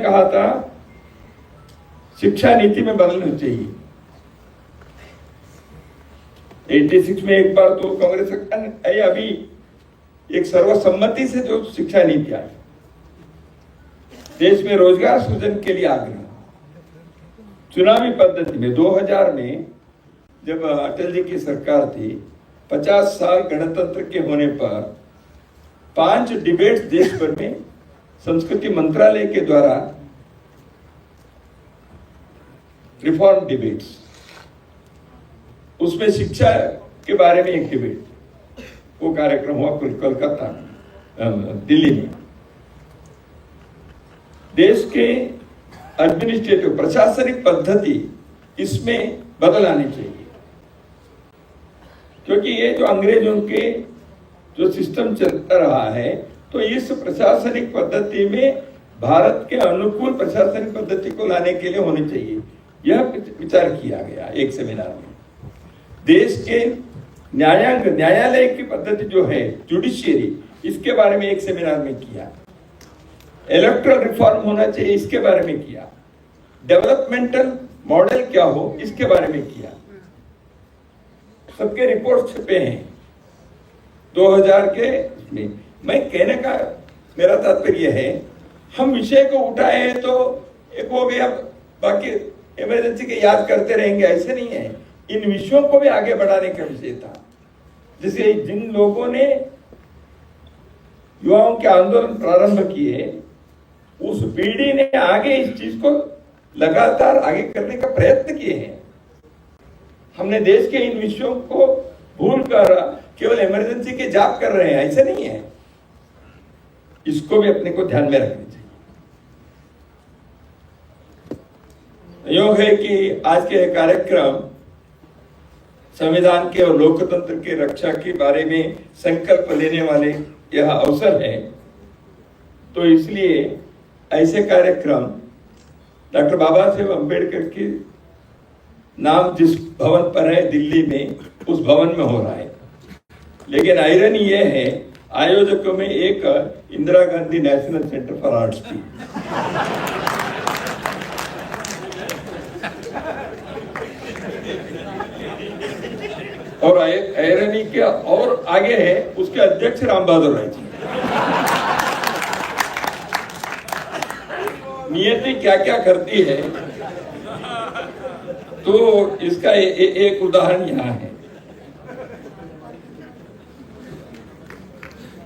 कहा था शिक्षा नीति में बदलनी चाहिए। 86 में एक बार तो कांग्रेस सरकार ने अभी एक सर्वसम्मति से जो शिक्षा नीति आई, देश में रोजगार सृजन के लिए आग्रह, चुनावी पद्धति में 2000 में जब अटल जी की सरकार थी, 50 साल गणतंत्र के होने पर 5 डिबेट्स देश भर में संस्कृति मंत्रालय के द्वारा, रिफॉर्म डिबेट्स, उसमें शिक्षा के बारे में एक डिबेट, वो कार्यक्रम हुआ कोलकाता, दिल्ली में। देश के एडमिनिस्ट्रेटिव प्रशासनिक पद्धति इसमें बदल आनी चाहिए, क्योंकि ये जो अंग्रेजों के जो सिस्टम चलता रहा है, तो इस प्रशासनिक पद्धति में भारत के अनुकूल प्रशासनिक पद्धति को लाने के लिए होनी चाहिए। यह विचार किया गया एक सेमिनार में। देश के न्यायालय की पद्धति जो है जुडिशियरी, इसके बारे में एक सेमिनार में किया। इलेक्टोरल रिफॉर्म होना चाहिए, इसके बारे में किया। डेवलपमेंटल मॉडल क्या हो, इसके बारे में किया। सबके रिपोर्ट छपे हैं 2000 के में। मैं कहने का मेरा तात्पर्य है, हम विषय को उठाए तो एक हो गया, बाकी इमरजेंसी के याद करते रहेंगे, ऐसे नहीं है। इन विषयों को भी आगे बढ़ाने का विषय था, जिसे जिन लोगों ने युवाओं के आंदोलन प्रारंभ किए, उस पीढ़ी ने आगे इस चीज को लगातार आगे करने का प्रयत्न किए हैं। हमने देश के इन विषयों को भूलकर केवल इमरजेंसी के जाप कर रहे हैं, ऐसे नहीं है। इसको भी अपने को ध्यान में रखना चाहिए। योग है कि आज के कार्यक्रम संविधान के और लोकतंत्र के रक्षा के बारे में संकल्प लेने वाले यह अवसर है, तो इसलिए ऐसे कार्यक्रम डॉक्टर बाबा साहेब अम्बेडकर के नाम जिस भवन पर है दिल्ली में, उस भवन में हो रहा है। लेकिन आयरनी यह है, आयोजकों में एक Indira Gandhi national centre for arts थी। और आयरनी के और आगे है, उसके अध्यक्ष राम बहादुर राय जी। नियति क्या क्या करती है, तो इसका एक उदाहरण यहां है।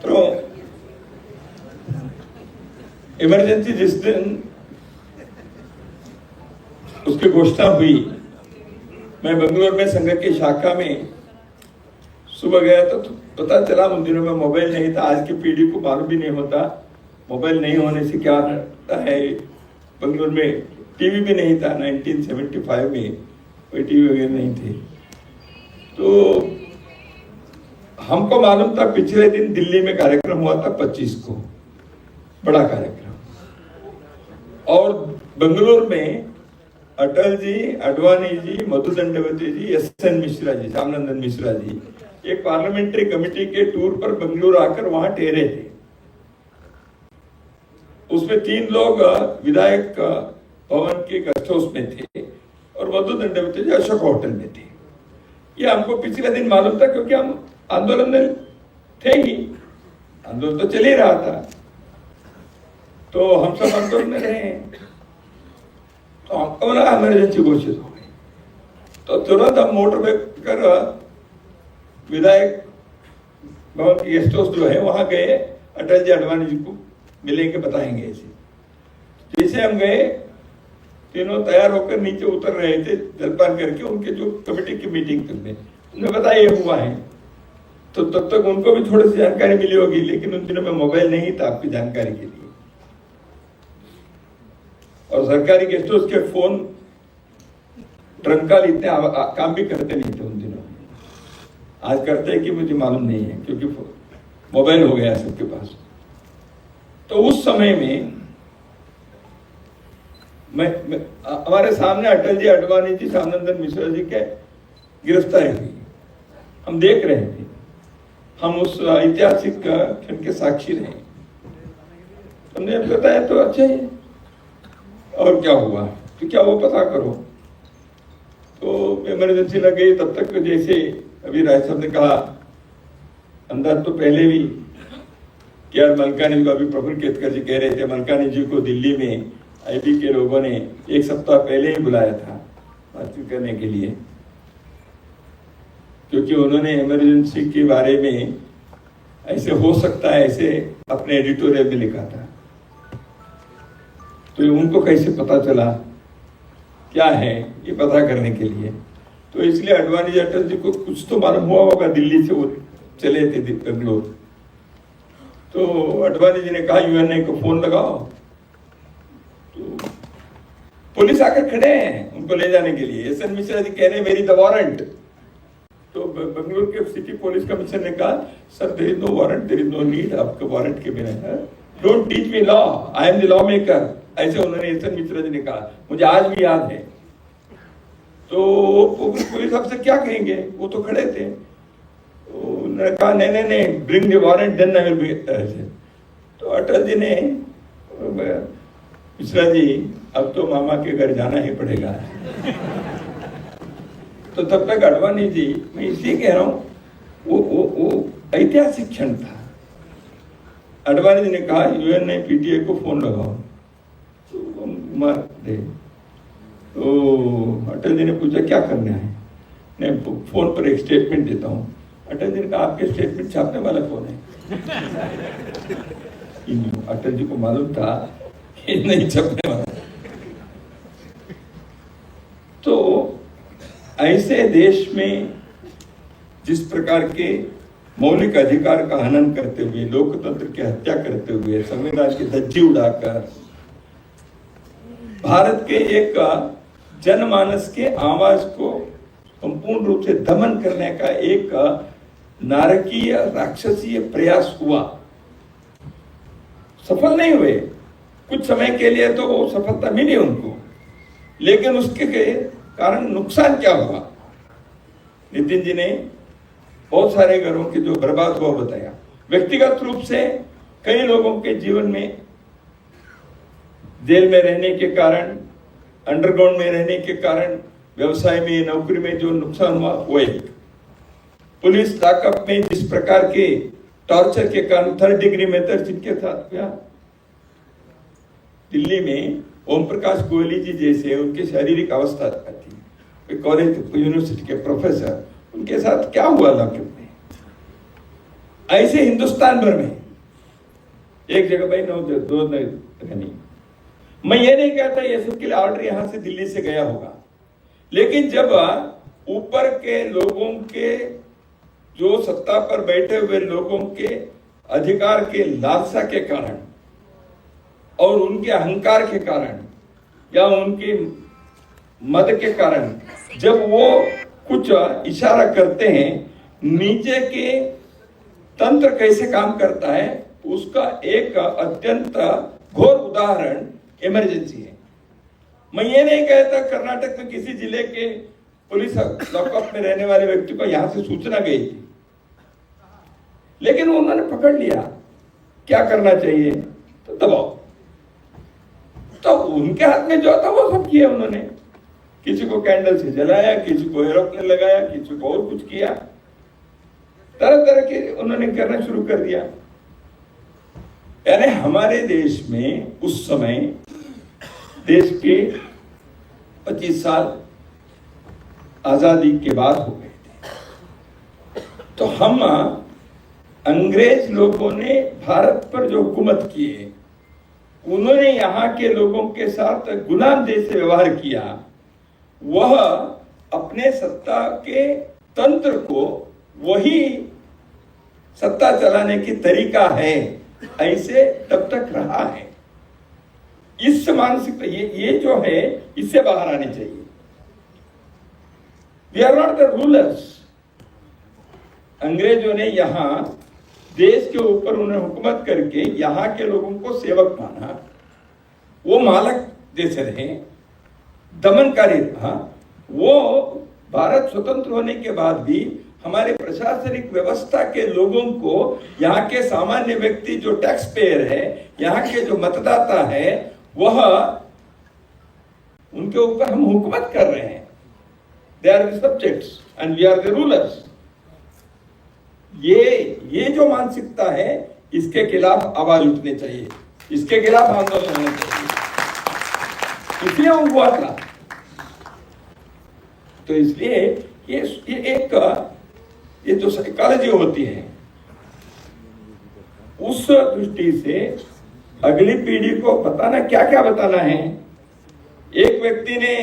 तो इमरजेंसी जिस दिन उसकी घोषणा हुई, मैं बेंगलुरु में संघ की शाखा में सुबह गया तो पता चला, उन दिनों में मोबाइल नहीं था। आज की पीढ़ी को मालूम भी नहीं होता मोबाइल नहीं होने से क्या होता है। बेंगलुरु में टीवी भी नहीं था, 1975 में कोई टीवी वगैरह नहीं थे। तो हमको मालूम था पिछले दिन दिल्ली में कार्यक्रम हुआ था 25 को, बड़ा कार्यक्रम। और बेंगलुरु में अटल जी, अडवाणी जी, मधु दंडवती जी, एस.एन. मिश्रा जी, श्यामनंदन मिश्रा जी एक पार्लियामेंट्री कमेटी के टूर पर बेंगलुरु आकर वहां ठहरे थे। उसमें 3 लोग विधायक भवन के गेस्ट हाउस में थे और मधु दंडवती जी अशोक होटल में थे। ये हमको पिछले दिन मालूम था, क्योंकि हम आंदोलन में थे ही, आंदोलन तो चल ही रहा था, तो हम सब आंदोलन में रहे। तो हमको लगा इमरजेंसी घोषित हो गई, तो तुरंत हम मोटर पे कर विधायक भवन के गेस्ट हाउस जो है वहां गए। अटल जी, अडवाणी जी को मिलेंगे, बताएंगे ऐसे। जैसे हम गए, तीनों तैयार होकर नीचे उतर रहे थे जलपान करके, उनके जो कमेटी की मीटिंग करने। उन्हें बताया ये हुआ है, तो तब तक उनको भी थोड़ी सी जानकारी मिली होगी, लेकिन उन दिनों में मोबाइल नहीं था आपकी जानकारी के लिए। और सरकारी गेस्ट हाउस के फोन ट्रंकाल इतने काम भी करते नहीं थे उन दिनों। आज करते हैं कि मुझे मालूम नहीं है, क्योंकि मोबाइल हो गया सबके पास। तो उस समय में हमारे सामने अटल जी, अडवाणी जी, श्यामनंदन मिश्रा जी के गिरफ्तारी हुई। हम देख रहे थे, हम उस ऐतिहासिक क्षण के साक्षी रहे। हमने बताया तो अच्छा है, और क्या हुआ, तो क्या वो पता करो। तो इमरजेंसी लग गई। तब तक जैसे अभी राय साहब ने कहा, अंदाज तो पहले भी कि यार मलकानी को, अभी प्रफुल्ल केतकर जी कह रहे थे, मलकानी जी को दिल्ली में आईबी के लोगों ने 1 सप्ताह पहले ही बुलाया था बातचीत करने के लिए, क्योंकि उन्होंने इमरजेंसी के बारे में ऐसे हो सकता है ऐसे अपने एडिटोरियल में लिखा था। तो उनको कैसे पता चला क्या है, ये पता करने के लिए तो इसलिए अडवाणी जी, अटल जी को कुछ तो मालूम हुआ होगा। दिल्ली से वो चले थे बेंगलोर। तो अडवाणी जी ने कहा यूएनए को फोन लगाओ। तो पुलिस आकर खड़े हैं उनको ले जाने के लिए। एस एन मिश्रा जी कह रहे हैं मेरी द वारंट। तो बेंगलुरु के सिटी पुलिस कमिश्नर ने कहा sir there is no warrant, there is no need, आपका वारंट के बिना है, don't teach me law, I am the law maker, ऐसे उन्होंने एस एन मिश्रा जी ने कहा। मुझे आज भी याद है। तो पुलिस आपसे क्या कहेंगे, वो तो खड़े थे। उन्होंने कहा नहीं bring the warrant then I will be. तो अटल जी ने, मिश्रा जी अब तो मामा के घर जाना ही पड़ेगा। तो तब तक अडवाणी जी, मैं इसलिए कह रहा हूं वो ऐतिहासिक क्षण था। अडवाणी जी ने कहा यूएनए पीटीए को फोन लगाओ। तो मार दे। तो अटल जी ने पूछा क्या करना है। मैं फोन पर एक स्टेटमेंट देता हूँ। अटल जी ने कहा आपके स्टेटमेंट छापने वाला कौन है। अटल जी को मालूम था कि नहीं छपने वाला। तो ऐसे देश में जिस प्रकार के मौलिक अधिकार का हनन करते हुए, लोकतंत्र की हत्या करते हुए, संविधान की धज्जी उड़ाकर भारत के एक जनमानस के आवाज को संपूर्ण रूप से दमन करने का एक नारकीय राक्षसीय प्रयास हुआ, सफल नहीं हुए। कुछ समय के लिए तो वो सफलता मिली उनको, लेकिन उसके कारण नुकसान क्या हुआ। नितिन जी ने बहुत सारे घरों के जो बर्बाद हुआ बताया। व्यक्तिगत रूप से कई लोगों के जीवन में जेल में रहने के कारण, अंडरग्राउंड में रहने के कारण, व्यवसाय में, नौकरी में जो नुकसान हुआ वो एक। पुलिस लॉकअप में जिस प्रकार के टॉर्चर के कारण 3rd डिग्री मेथड जिनके साथ हुआ, दिल्ली में ओम प्रकाश गोयली जी जैसे उनकी शारीरिक अवस्था थी, कॉलेज यूनिवर्सिटी के प्रोफेसर, उनके साथ क्या हुआ लॉकअप में। ऐसे हिंदुस्तान भर में एक जगह भाई दो नहीं। मैं ये नहीं कहता ये सब के लिए ऑर्डर यहां से दिल्ली से गया होगा, लेकिन जब ऊपर के लोगों के, जो सत्ता पर बैठे हुए लोगों के अधिकार के लालसा के कारण और उनके अहंकार के कारण या उनके मद के कारण जब वो कुछ इशारा करते हैं, नीचे के तंत्र कैसे काम करता है उसका एक अत्यंत घोर उदाहरण इमरजेंसी है। मैं ये नहीं कहता कर्नाटक में किसी जिले के पुलिस लॉकअप में रहने वाले व्यक्ति को यहां से सूचना गई थी, लेकिन उन्होंने पकड़ लिया। क्या करना चाहिए, तो दबाओ। तो उनके हाथ में जो था वो सब किया उन्होंने। किसी को कैंडल से जलाया, किसी को एरोप्लेन लगाया, किसी को और कुछ किया, तरह तरह के उन्होंने करना शुरू कर दिया। यानी हमारे देश में उस समय देश के 25 साल आजादी के बाद हो गए थे। तो हम अंग्रेज लोगों ने भारत पर जो हुकूमत की है, उन्होंने यहाँ के लोगों के साथ गुलाम जैसे व्यवहार किया। वह अपने सत्ता के तंत्र को वही सत्ता चलाने की तरीका है, ऐसे तब तक रहा है। इस मानसिकता ये जो है, इससे बाहर आनी चाहिए। We are not the rulers. अंग्रेजों ने यहाँ देश के ऊपर उन्हें हुकूमत करके यहाँ के लोगों को सेवक माना, वो मालक जैसे रहे, दमनकारी रहा। वो भारत स्वतंत्र होने के बाद भी हमारे प्रशासनिक व्यवस्था के लोगों को, यहाँ के सामान्य व्यक्ति जो टैक्स पेयर है, यहाँ के जो मतदाता है, वह उनके ऊपर हम हुकूमत कर रहे हैं। They are the subjects and we are the rulers. ये जो मानसिकता है, इसके खिलाफ आवाज उठनी चाहिए, इसके खिलाफ आंदोलन होना चाहिए। इसलिए वो हुआ था। तो इसलिए ये जो साइकोलॉजी होती है, उस दृष्टि से अगली पीढ़ी को बताना, क्या क्या बताना है। एक व्यक्ति ने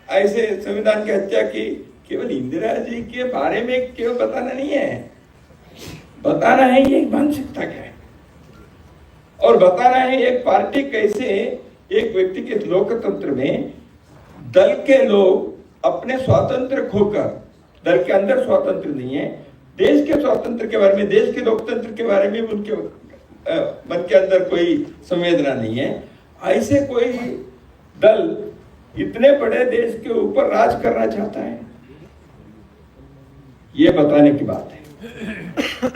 ऐसे संविधान की हत्या की, केवल इंदिरा जी के बारे में केवल बताना नहीं है, बताना है ये मानसिकता क्या है, और बताना है एक पार्टी कैसे एक व्यक्ति के लोकतंत्र में दल के लोग अपने स्वातंत्र खोकर, दल के अंदर स्वातंत्र नहीं है, देश के स्वातंत्र के बारे में, देश के लोकतंत्र के बारे में उनके मन के अंदर कोई संवेदना नहीं है। ऐसे कोई दल इतने बड़े देश के ऊपर राज करना चाहता है, ये बताने की बात है।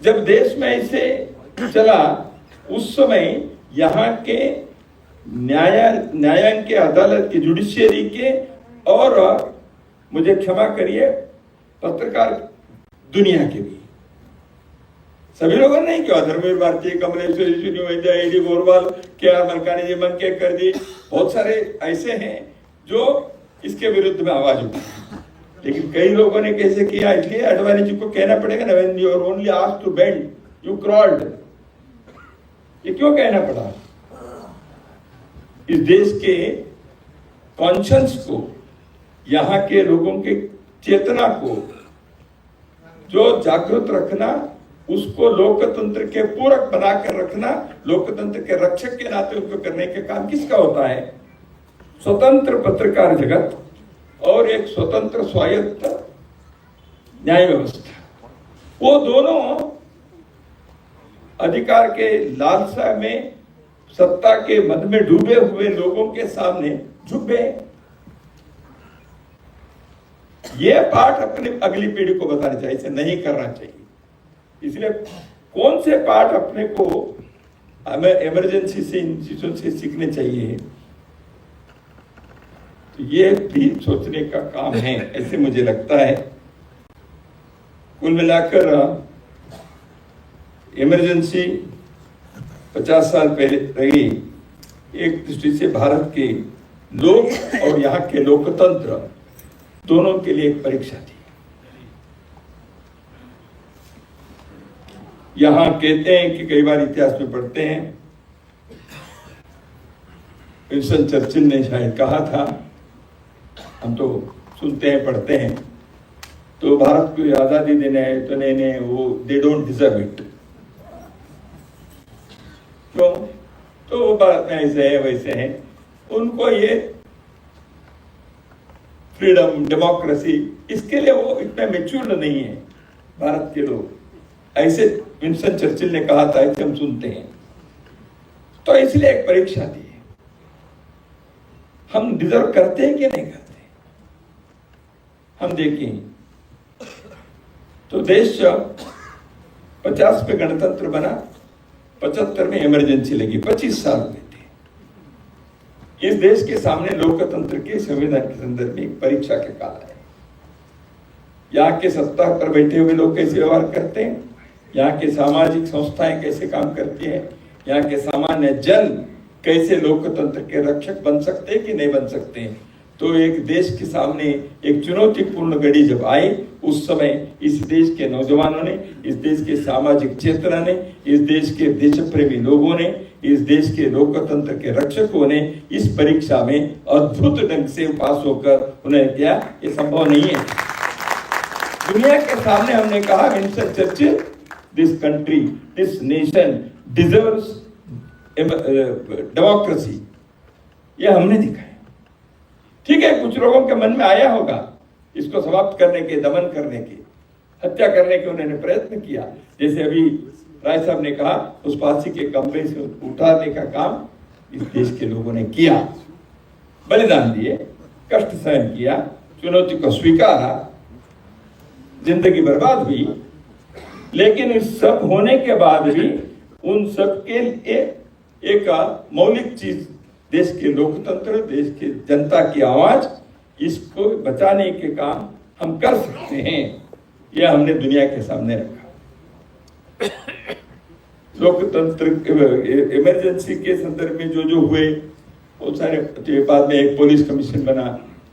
जब देश में ऐसे चला, उस समय यहाँ के न्यायांग के, अदालत के, जुडिशियरी के, और मुझे क्षमा करिए पत्रकार दुनिया के भी, सभी लोगों ने नहीं किया। Dharamvir Bharati, Kamleshwar, A D Gorwala, K R. मलकानी जी, मनकेकर जी, बहुत सारे ऐसे हैं जो इसके विरुद्ध में आवाज उठाई। लेकिन कई लोगों ने कैसे किया, इसलिए अडवाणी जी को कहना पड़ेगा ना, when you are only asked to bend you crawled. ये क्यों कहना पड़ा? इस देश के कॉन्शियंस को, यहाँ के लोगों के चेतना को जो जागृत रखना, उसको लोकतंत्र के पूरक बनाकर रखना, लोकतंत्र के रक्षक के नाते उसको करने के काम किसका होता है? स्वतंत्र पत्रकार जगत और एक स्वतंत्र स्वायत्त न्याय व्यवस्था। वो दोनों अधिकार के लालसा में, सत्ता के मद में डूबे हुए लोगों के सामने झुक गए। ये पाठ अपनी अगली पीढ़ी को बताना चाहिए, इसे नहीं करना चाहिए। इसलिए कौन से पाठ अपने को हमें इमरजेंसी से, इन चीजों से सीखने चाहिए, तो ये भी सोचने का काम है, ऐसे मुझे लगता है। कुल मिलाकर इमरजेंसी 50 साल पहले रही, एक दृष्टि से भारत के लोग और यहाँ के लोकतंत्र दोनों के लिए एक परीक्षा थी। यहां कहते हैं कि कई बार इतिहास में पढ़ते हैं, विंस्टन चर्चिल ने शायद कहा था, हम तो सुनते हैं, पढ़ते हैं, तो भारत को आजादी देना है तो नहीं, वो दे डोंट डिजर्व इट। क्यों? तो वो भारत में ऐसे है, वैसे है, उनको ये फ्रीडम, डेमोक्रेसी, इसके लिए वो इतना मेच्योर नहीं है भारत के लोग। ऐसे विंस्टन चर्चिल ने कहा था कि हम सुनते हैं। तो इसलिए एक परीक्षा दी, हम डिजर्व करते हैं कि नहीं करते। हम देखें तो देश 50 पे गणतंत्र बना, 75 में इमरजेंसी लगी, 25 साल में थे। इस देश के सामने लोकतंत्र के, संविधान के संदर्भ में एक परीक्षा के काल है। यहाँ के सत्ता पर बैठे हुए लोग कैसे व्यवहार करते हैं, यहाँ के सामाजिक संस्थाएं कैसे काम करती हैं, यहाँ के सामान्य जन कैसे लोकतंत्र के रक्षक बन सकते हैं कि नहीं बन सकते हैं। तो एक देश के सामने एक चुनौतीपूर्ण घड़ी जब आई, उस समय इस देश के नौजवानों ने, इस देश के सामाजिक चेतना ने, इस देश के देश प्रेमी लोगों ने, इस देश के लोकतंत्र के रक्षकों ने इस परीक्षा में अद्भुत ढंग से पास होकर उन्होंने किया। ये संभव नहीं है। दुनिया के सामने हमने कहा, Winston Churchill, this country, this nation deserves democracy, ये हमने दिखाया। ठीक है, कुछ लोगों के मन में आया होगा इसको समाप्त करने के, दमन करने के, हत्या करने के उन्होंने प्रयत्न किया। जैसे अभी राय साहब ने कहा, उस फांसी के कमरे से उठाने का काम इस देश के लोगों ने किया, बलिदान दिए, कष्ट सहन किया, चुनौती को स्वीकारा, जिंदगी बर्बाद हुई। लेकिन इस सब होने के बाद भी उन सब के लिए एक मौलिक चीज देश के लोकतंत्र, देश की जनता की आवाज, इसको बचाने के काम हम कर सकते हैं, यह हमने दुनिया के सामने रखा। लोकतंत्र इमरजेंसी के संदर्भ में जो हुए बहुत सारे, बाद में एक पुलिस कमीशन बना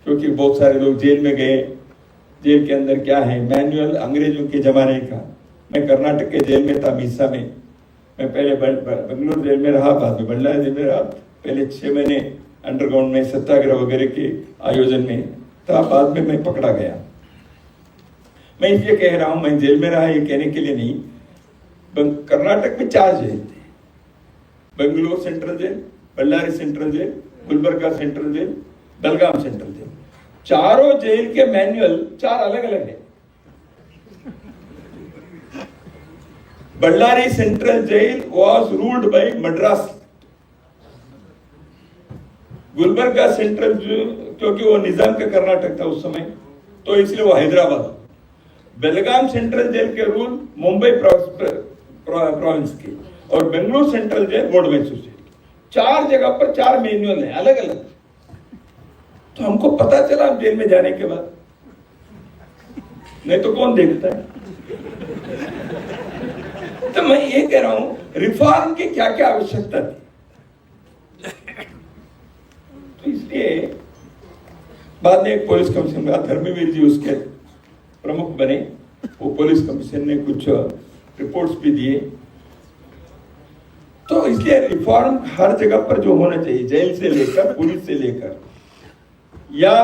क्योंकि बहुत सारे लोग जेल में गए। जेल के अंदर क्या है, मैनुअल अंग्रेजों के जमाने का। मैं कर्नाटक के जेल में था, मीसा में। मैं पहले बेंगलुरु जेल में रहा, बाद में बल्ला जेल में रहा। पहले 6 महीने अंडरग्राउंड में सत्याग्रह वगैरह के आयोजन में था, बाद में मैं पकड़ा गया। मैं इसलिए कह रहा हूं, मैं जेल में रहा ये कहने के लिए नहीं। कर्नाटक में 4 जेल थे, Bengaluru central jail, Ballari central jail, Gulbarga central jail, Belgaum central jail. चारों जेल के मैनुअल 4 अलग अलग है। Ballari central jail was ruled by Madras. Gulbarga central क्योंकि वो निजाम का कर्नाटक था उस समय, तो इसलिए वो हैदराबाद। बेलगाम सेंट्रल जेल के रूल मुंबई प्रोविंस के, और Bengaluru central jail board Mysore jail. 4 जगह पर 4 मैनुअल है अलग अलग। तो हमको पता चला जेल में जाने के बाद, नहीं तो कौन देखता है। तो मैं ये कह रहा हूं, रिफॉर्म की क्या क्या आवश्यकता थी। तो इसलिए बाद में एक पुलिस कमीशन का धर्मवीर जी उसके प्रमुख बने। वो पुलिस कमीशन ने कुछ रिपोर्ट्स भी दिए। तो इसलिए रिफॉर्म हर जगह पर जो होना चाहिए, जेल से लेकर, पुलिस से लेकर, या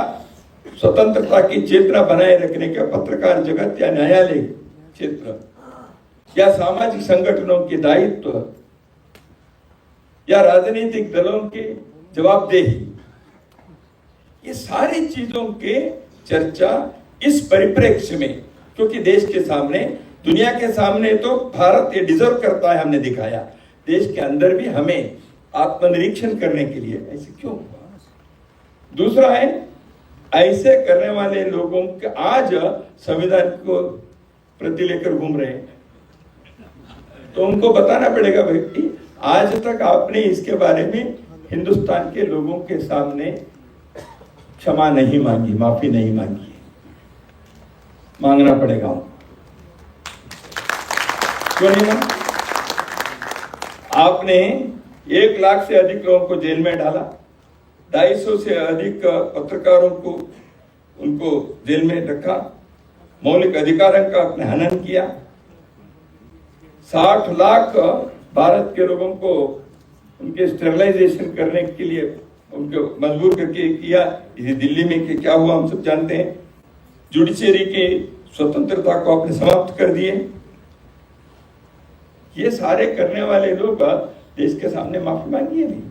स्वतंत्रता की चेतना बनाए रखने का पत्रकार जगत या न्यायालय क्षेत्र, या सामाजिक संगठनों के दायित्व, या राजनीतिक दलों की जवाबदेही, ये सारी चीजों के चर्चा इस परिप्रेक्ष्य में, क्योंकि देश के सामने, दुनिया के सामने तो भारत ये डिजर्व करता है, हमने दिखाया। देश के अंदर भी हमें आत्मनिरीक्षण करने के लिए ऐसे क्यों हुआ। दूसरा है, ऐसे करने वाले लोगों के आज संविधान को प्रति लेकर घूम रहे हैं, तो उनको बताना पड़ेगा भाई, आज तक आपने इसके बारे में हिंदुस्तान के लोगों के सामने क्षमा नहीं मांगी, माफी नहीं मांगी। मांगना पड़ेगा, क्यों नहीं मांगा? आपने 1 लाख से अधिक लोगों को जेल में डाला, 250 से अधिक पत्रकारों को उनको जेल में रखा, मौलिक अधिकारों का आपने हनन किया, 60 लाख भारत के लोगों को उनके स्टेरिलाइजेशन करने के लिए उनको मजबूर करके किया। इसी दिल्ली में कि क्या हुआ हम सब जानते हैं। जुडिशरी की स्वतंत्रता को आपने समाप्त कर दिए। ये सारे करने वाले लोग देश के सामने माफी मांगी है नहीं।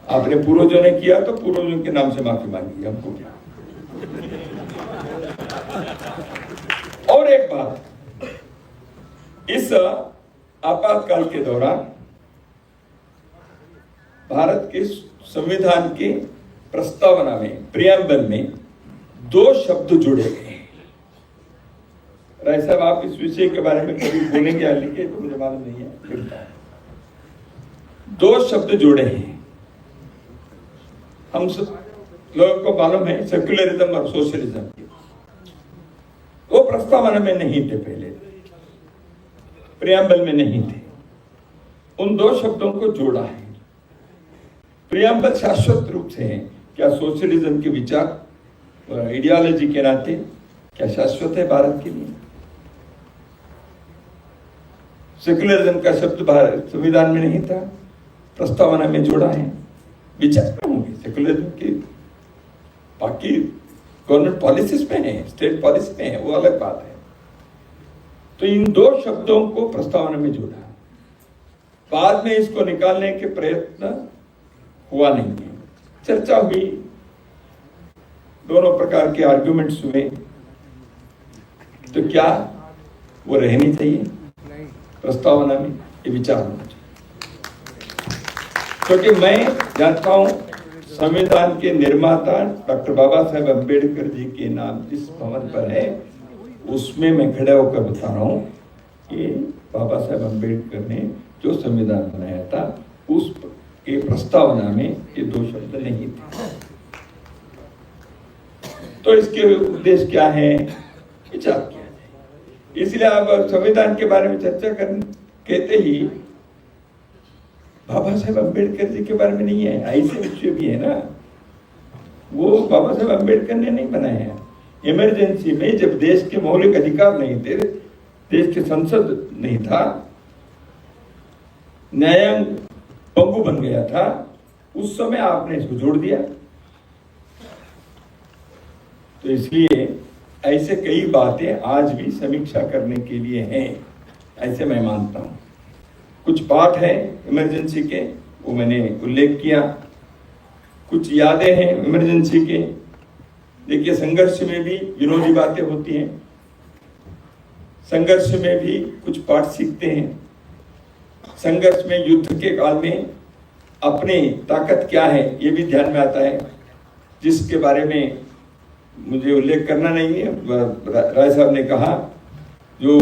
आपने पूर्वजों ने किया तो पूर्वजों के नाम से माफी मांगी, हमको क्या। और एक बात, इस आपातकाल के दौरान भारत के संविधान की प्रस्तावना में, प्रियम्बल में 2 शब्द जुड़े गए हैं। राय साहब, आप इस विषय के बारे में कभी बोलेंगे या लिखे तो मुझे मालूम नहीं है। 2 शब्द जुड़े हैं। हम सब लोगों को मालूम है, सेक्युलरिज्म और सोशलिज्म। वो प्रस्तावना में नहीं थे, पहले प्रियम्बल में नहीं थे। उन 2 शब्दों को जोड़ा है। प्रियम्बल शाश्वत रूप से है। क्या सोशलिज्म के विचार आइडियोलॉजी के नाते क्या शाश्वत है भारत के लिए? सेक्युलरिज्म का शब्द भारत संविधान में नहीं था, प्रस्तावना में जोड़ा है। विचार होंगे सेक्युलरिज्म की, बाकी गवर्नमेंट पॉलिसीज में है, स्टेट पॉलिसी में है, वो अलग बात है। तो इन 2 शब्दों को प्रस्तावना में जोड़ा। बाद में इसको निकालने के प्रयत्न हुआ नहीं है। चर्चा हुई, दोनों प्रकार के आर्गुमेंट्स हुए, तो क्या वो रहनी चाहिए प्रस्तावना में? ये विचार होना चाहिए। क्योंकि मैं जानता हूं, संविधान के निर्माता डॉक्टर बाबा साहेब अम्बेडकर जी के नाम जिस भवन पर है, उसमें मैं खड़े होकर बता रहा हूं कि बाबा साहेब अम्बेडकर ने जो संविधान बनाया था, उस के प्रस्तावना में ये दो शब्द नहीं थे। तो इसके उद्देश्य क्या है, विचार किया जाए। इसलिए आप संविधान के बारे में चर्चा कहते ही बाबा साहेब अम्बेडकर जी के बारे में नहीं है, ऐसे विषय भी है ना, वो बाबा साहेब अम्बेडकर ने नहीं बनाए हैं। इमरजेंसी में जब देश के मौलिक अधिकार नहीं थे, देश के संसद नहीं था, न्यायांग पंगु बन गया था, उस समय आपने इसको जोड़ दिया। तो इसलिए ऐसे कई बातें आज भी समीक्षा करने के लिए हैं, ऐसे मैं मानता हूं। कुछ पाठ है इमरजेंसी के, वो मैंने उल्लेख किया। कुछ यादें हैं इमरजेंसी के। देखिए, संघर्ष में भी विनोदी बातें होती हैं, संघर्ष में भी कुछ पाठ सीखते हैं। संघर्ष में, युद्ध के काल में अपनी ताकत क्या है ये भी ध्यान में आता है, जिसके बारे में मुझे उल्लेख करना नहीं है। राय साहब ने कहा, जो